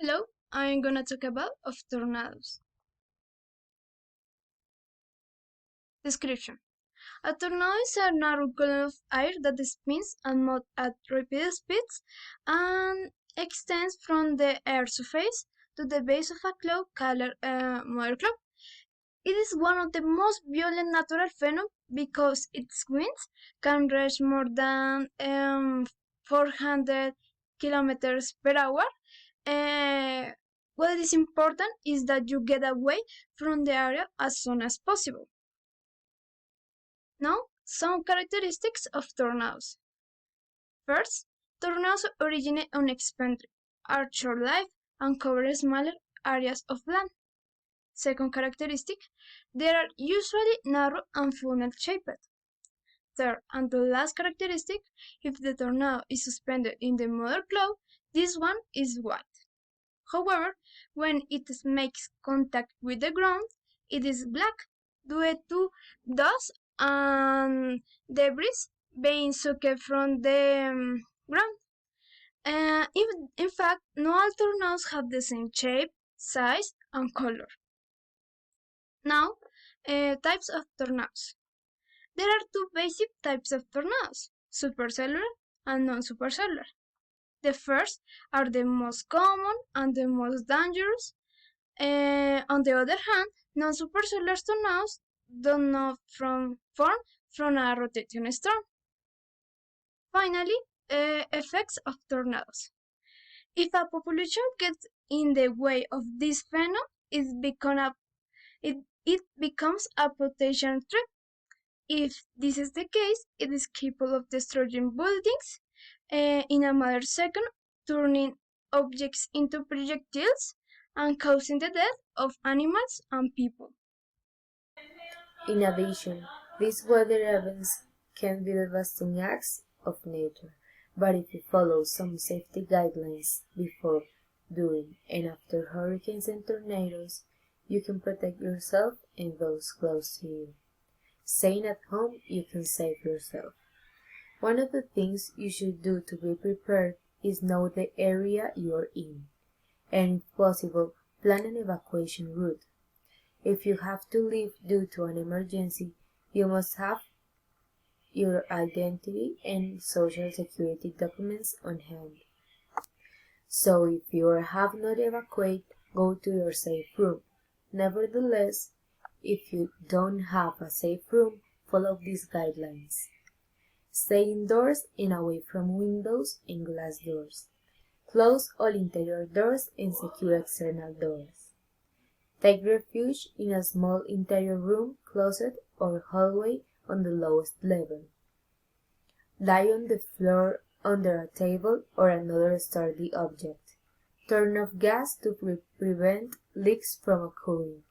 Hello, I'm gonna talk about of tornadoes. Description. A tornado is a narrow column of air that spins and moves at rapid speeds and extends from the air surface to the base of a cloud called mother cloud. It is one of the most violent natural phenomena because its winds can reach more than 400 kilometers per hour. Uh, what is important is that you get away from the area as soon as possible. Now, some characteristics of tornadoes. First, tornadoes originate unexpectedly, are short-lived, and cover smaller areas of land. Second characteristic, they are usually narrow and funnel-shaped. Third, and the last characteristic, if the tornado is suspended in the mother cloud, this one is white. However, when it makes contact with the ground, it is black due to dust and debris being sucked from the ground. In fact, no all tornadoes have the same shape, size, and color. Now, types of tornadoes. There are two basic types of tornadoes, supercellular and non-supercellular. The first are the most common and the most dangerous. On the other hand, non-supercellular tornadoes do not form from a rotating storm. Finally, effects of tornadoes. If a population gets in the way of this phenomenon, it becomes a potential threat. If this is the case, it is capable of destroying buildings in a matter of seconds, turning objects into projectiles, and causing the death of animals and people. In addition, these weather events can be devastating acts of nature, but if you follow some safety guidelines before, during, and after hurricanes and tornadoes, you can protect yourself and those close to you. Staying at home, you can save yourself. One of the things you should do to be prepared is know the area you are in, and if possible, plan an evacuation route. If you have to leave due to an emergency, you must have your identity and social security documents on hand. So if you have not evacuated, go to your safe room. Nevertheless, if you don't have a safe room, follow these guidelines. Stay indoors and away from windows and glass doors. Close all interior doors and secure external doors. Take refuge in a small interior room, closet, or hallway on the lowest level. Lie on the floor under a table or another sturdy object. Turn off gas to prevent leaks from occurring.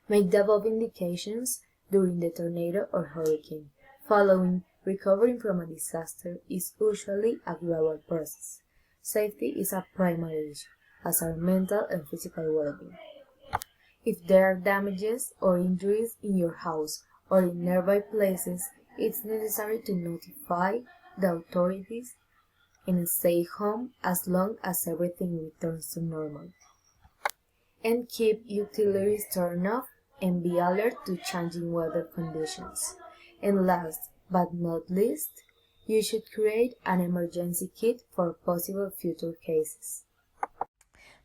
Make the above indications during the tornado or hurricane. Following, recovering from a disaster is usually a gradual process. Safety is a primary issue, as are mental and physical well-being. If there are damages or injuries in your house or in nearby places, it's necessary to notify the authorities and stay home as long as everything returns to normal. And keep utilities turned off and be alert to changing weather conditions. And last but not least, you should create an emergency kit for possible future cases.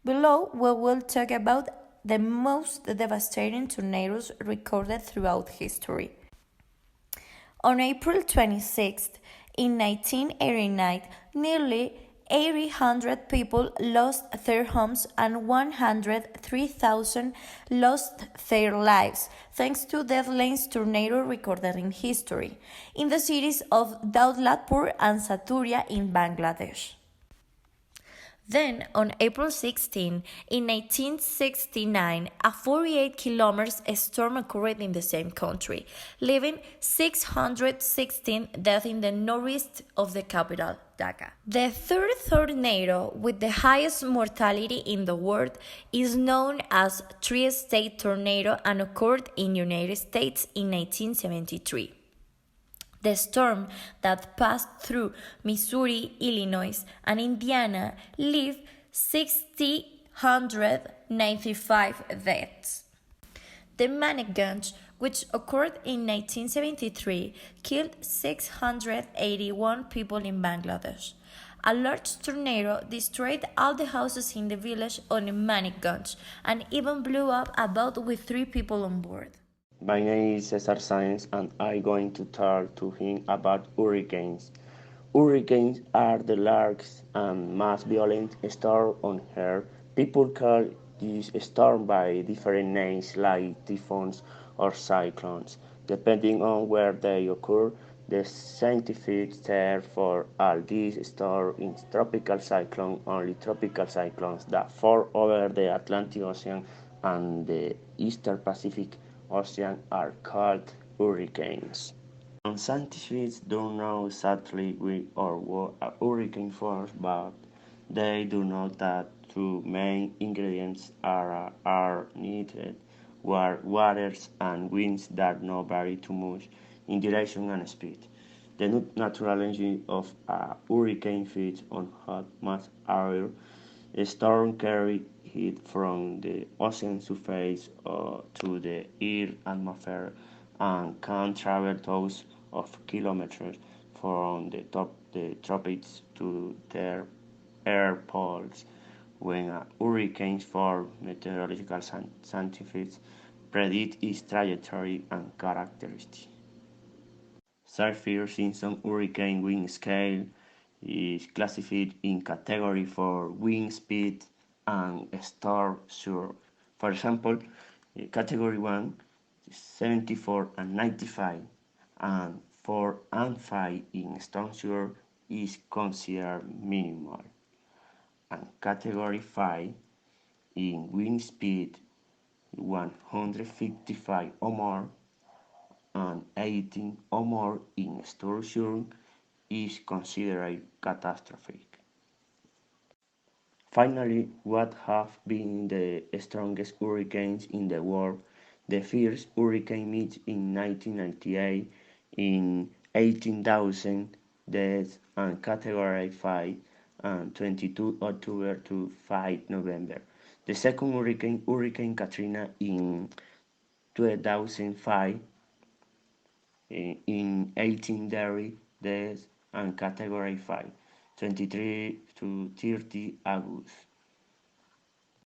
Below, we will talk about the most devastating tornadoes recorded throughout history. On April 26, in 1989, nearly 800 people lost their homes and 103,000 lost their lives thanks to the deadliest tornado recorded in history in the cities of Daulatpur and Saturia in Bangladesh. Then, on April 16, in 1969, a 48 kilometers storm occurred in the same country, leaving 616 deaths in the northeast of the capital, Dhaka. The third tornado with the highest mortality in the world is known as Tri-State Tornado and occurred in United States in 1973. The storm that passed through Missouri, Illinois, and Indiana left 695 deaths. The Maniganj, which occurred in 1973, killed 681 people in Bangladesh. A large tornado destroyed all the houses in the village on Maniganj and even blew up a boat with 3 people on board. My name is Cesar Sainz and I'm going to talk to him about hurricanes. Hurricanes are the largest and most violent storm on Earth. People call this storm by different names like typhoons or cyclones. Depending on where they occur, the scientific term for all these storms is tropical cyclone. Only tropical cyclones that fall over the Atlantic Ocean and the Eastern Pacific Ocean are called hurricanes. Scientists don't know exactly where or what a hurricane forms, but they do know that two main ingredients are needed: waters and winds that not vary too much in direction and speed. The natural engine of a hurricane feeds on hot mass air. A storm carries heat from the ocean surface to the air atmosphere and can travel thousands of kilometers from the tropics to their air poles. When a hurricane forms, meteorological scientists predict its trajectory and characteristics. Saffir-Simpson hurricane wind scale is classified in category for wind speed and storm surge. For example, category 1 is 74 and 95, and 4 and 5 in storm surge is considered minimal, and category 5 in wind speed 155 or more and 18 or more in storm surge is considered catastrophic. Finally, what have been the strongest hurricanes in the world? The first hurricane Mitch in 1998 in 18,000 deaths and category 5 and 22 October to 5 November. The second hurricane, Hurricane Katrina in 2005 in 18 dairy deaths and category 5, 23 to 30 August.